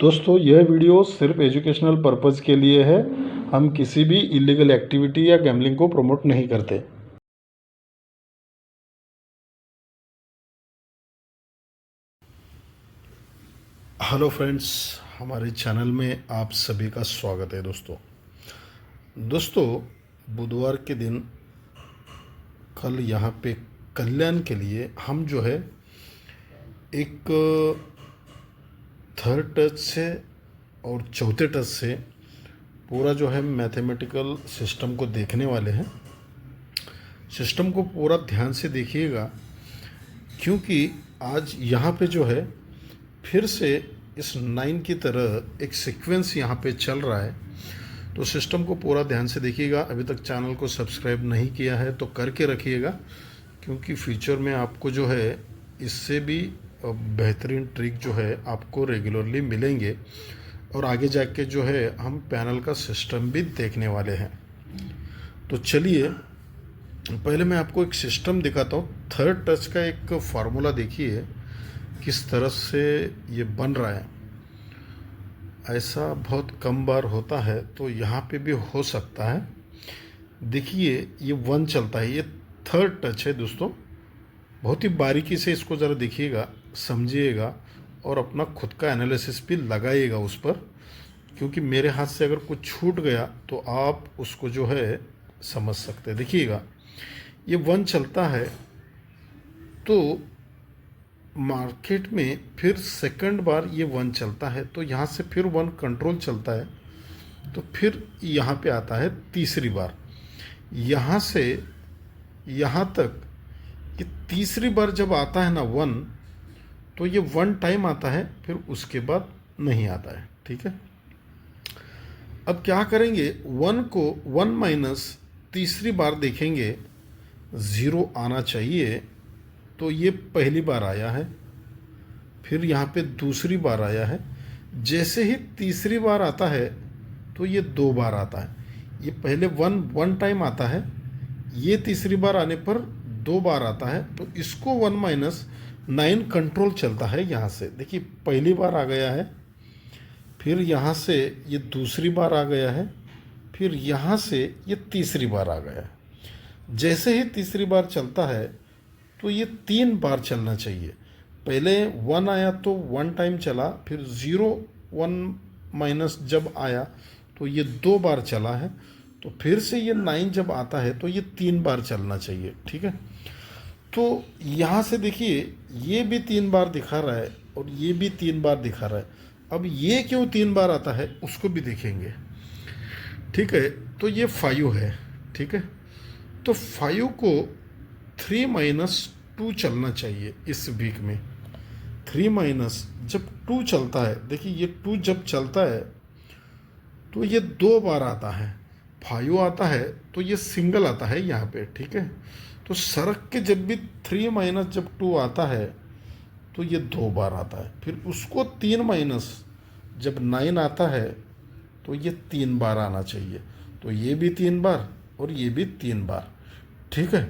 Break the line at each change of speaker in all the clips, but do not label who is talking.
दोस्तों यह वीडियो सिर्फ एजुकेशनल पर्पज़ के लिए है। हम किसी भी इलीगल एक्टिविटी या गैम्बलिंग को प्रमोट नहीं करते। हेलो फ्रेंड्स, हमारे चैनल में आप सभी का स्वागत है। दोस्तों बुधवार के दिन कल यहाँ पे कल्याण के लिए हम जो है एक थर्ड टच से और चौथे टच से पूरा जो है मैथमेटिकल सिस्टम को देखने वाले हैं। सिस्टम को पूरा ध्यान से देखिएगा, क्योंकि आज यहाँ पे जो है फिर से इस 9 की तरह एक सीक्वेंस यहाँ पे चल रहा है। तो सिस्टम को पूरा ध्यान से देखिएगा। अभी तक चैनल को सब्सक्राइब नहीं किया है तो करके रखिएगा, क्योंकि फ्यूचर में आपको जो है इससे भी बेहतरीन ट्रिक जो है आपको रेगुलरली मिलेंगे और आगे जाके जो है हम पैनल का सिस्टम भी देखने वाले हैं। तो चलिए पहले मैं आपको एक सिस्टम दिखाता हूँ। थर्ड टच का एक फार्मूला देखिए किस तरह से ये बन रहा है। ऐसा बहुत कम बार होता है, तो यहाँ पे भी हो सकता है। देखिए ये 1 चलता है, ये थर्ड टच है दोस्तों। बहुत ही बारीकी से इसको ज़रा देखिएगा, समझिएगा और अपना खुद का एनालिसिस भी लगाइएगा उस पर, क्योंकि मेरे हाथ से अगर कुछ छूट गया तो आप उसको जो है समझ सकते हैं। देखिएगा ये 1 चलता है, तो मार्केट में फिर सेकंड बार ये 1 चलता है, तो यहाँ से फिर 1 कंट्रोल चलता है, तो फिर यहाँ पे आता है तीसरी बार। यहाँ से यहाँ तक ये तीसरी बार जब आता है ना 1, तो ये 1 टाइम आता है, फिर उसके बाद नहीं आता है। ठीक है, अब क्या करेंगे, 1 को 1 माइनस तीसरी बार देखेंगे 0 आना चाहिए, तो ये पहली बार आया है। फिर यहाँ पे दूसरी बार आया है। जैसे ही तीसरी बार आता है तो ये 2 बार आता है। ये पहले 1 टाइम आता है, ये तीसरी बार आने पर 2 बार आता है, तो इसको 1 माइनस 9 कंट्रोल चलता है। यहाँ से देखिए पहली बार आ गया है, फिर यहाँ से ये दूसरी बार आ गया है, फिर यहाँ से ये तीसरी बार आ गया है। जैसे ही तीसरी बार चलता है तो ये 3 बार चलना चाहिए। पहले 1 आया तो 1 टाइम चला, फिर 0 1 माइनस जब आया तो ये 2 बार चला है, तो फिर से ये 9 जब आता है तो ये 3 बार चलना चाहिए। ठीक है, तो यहाँ से देखिए ये भी 3 बार दिखा रहा है और ये भी 3 बार दिखा रहा है। अब ये क्यों 3 बार आता है उसको भी देखेंगे। ठीक है, तो ये 5 है। ठीक है, तो 5 को 3 माइनस 2 चलना चाहिए इस वीक में। 3 माइनस जब 2 चलता है, देखिए ये 2 जब चलता है तो ये 2 बार आता है। 5 आता है तो ये सिंगल आता है यहाँ पे। ठीक है, तो सड़क के जब भी 3 माइनस जब 2 आता है तो ये 2 बार आता है। फिर उसको 3 माइनस जब 9 आता है तो ये 3 बार आना चाहिए, तो ये भी 3 बार और ये भी 3 बार। ठीक है,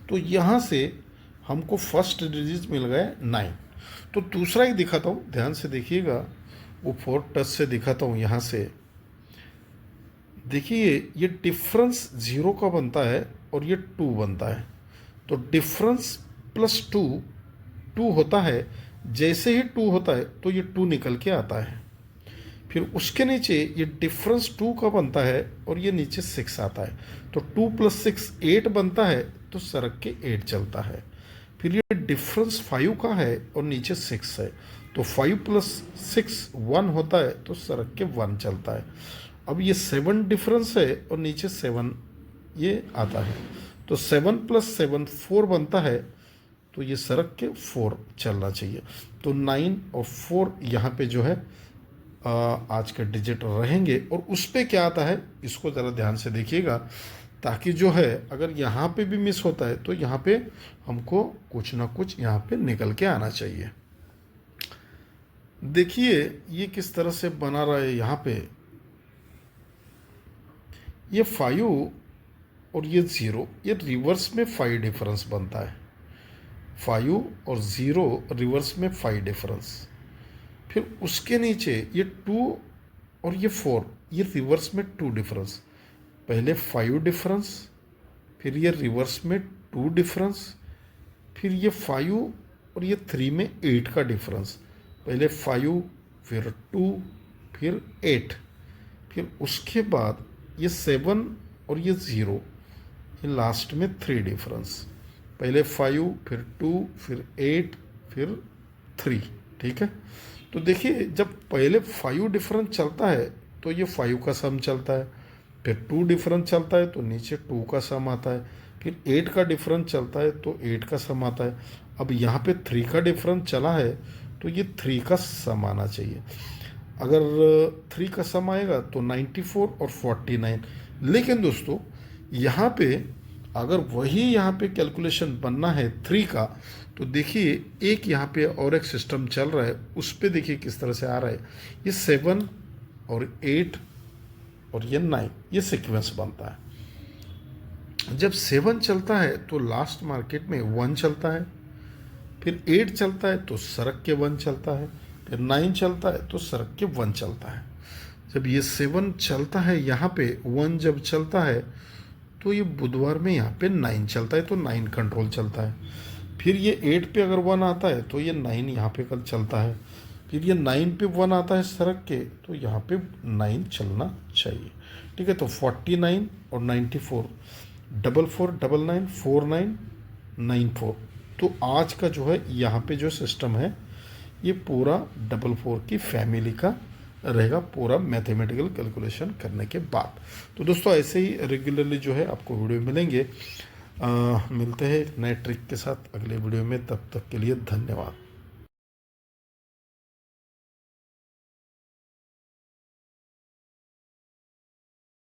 तो यहाँ से हमको फर्स्ट डिजिट मिल गए 9। तो दूसरा ही दिखाता हूँ, ध्यान से देखिएगा। वो 4 टच से दिखाता हूँ। यहाँ से देखिए ये डिफरेंस 0 का बनता है और ये 2 बनता है, तो डिफरेंस प्लस 2 होता है। जैसे ही 2 होता है तो ये 2 निकल के आता है। फिर उसके नीचे ये डिफरेंस 2 का बनता है और ये नीचे 6 आता है, तो 2 + 6 8 बनता है, तो सड़क के 8 चलता है। फिर ये डिफरेंस 5 का है और नीचे 6 है, तो 5 + 6 1 होता है, तो सड़क के 1 चलता है। अब ये 7 डिफरेंस है और नीचे 7 ये आता है, तो 7 + 7 4 बनता है, तो ये सड़क के 4 चलना चाहिए। तो 9 और 4 यहाँ पे जो है आज के डिजिट रहेंगे। और उस पे क्या आता है इसको ज़रा ध्यान से देखिएगा, ताकि जो है अगर यहाँ पे भी मिस होता है तो यहाँ पे हमको कुछ ना कुछ यहाँ पे निकल के आना चाहिए। देखिए ये किस तरह से बना रहा है। यहाँ पे ये 5 और ये 0, ये रिवर्स में 5 डिफरेंस बनता है। 5 और 0 रिवर्स में 5 डिफरेंस, फिर उसके नीचे ये 2 और ये 4, ये रिवर्स में 2 डिफरेंस, पहले 5 डिफरेंस, फिर ये रिवर्स में 2 डिफरेंस, फिर ये 5 और ये 3 में 8 का डिफरेंस, पहले 5 फिर 2 फिर 8, फिर उसके बाद ये 7 और ये 0, ये लास्ट में 3 डिफरेंस, पहले 5 फिर 2 फिर 8 फिर 3। ठीक है, तो देखिए जब पहले 5 डिफरेंस चलता है तो ये 5 का सम चलता है, फिर 2 डिफरेंस चलता है तो नीचे 2 का सम आता है, फिर 8 का डिफरेंस चलता है तो 8 का सम आता है। अब यहाँ पे 3 का डिफरेंस चला है तो ये 3 का सम आना चाहिए। अगर 3 का सम आएगा तो 94 और 49। लेकिन दोस्तों यहाँ पे अगर वही यहाँ पे कैलकुलेशन बनना है 3 का, तो देखिए एक यहाँ पे और एक सिस्टम चल रहा है, उस पर देखिए किस तरह से आ रहा है। ये 7 और 8 और ये 9, ये सीक्वेंस बनता है। जब 7 चलता है तो लास्ट मार्केट में 1 चलता है, फिर 8 चलता है तो सरक के 1 चलता है, फिर 9 चलता है तो सरक के 1 चलता है। जब ये 7 चलता है यहाँ पे 1 जब चलता है तो ये बुधवार में यहाँ पे 9 चलता है तो 9 कंट्रोल चलता है। फिर ये 8 पे अगर 1 आता है तो ये 9 यहाँ पे कल चलता है। फिर ये 9 पे 1 आता है सरक के, तो यहाँ पे 9 चलना चाहिए। ठीक है, तो 49 और 94, 44 99 49 94। तो आज का जो है यहाँ पे जो सिस्टम है ये पूरा 44 की फैमिली का रहेगा, पूरा मैथमेटिकल कैलकुलेशन करने के बाद। तो दोस्तों ऐसे ही रेगुलरली जो है आपको वीडियो मिलेंगे। मिलते हैं एक नए ट्रिक के साथ अगले वीडियो में, तब तक के लिए धन्यवाद।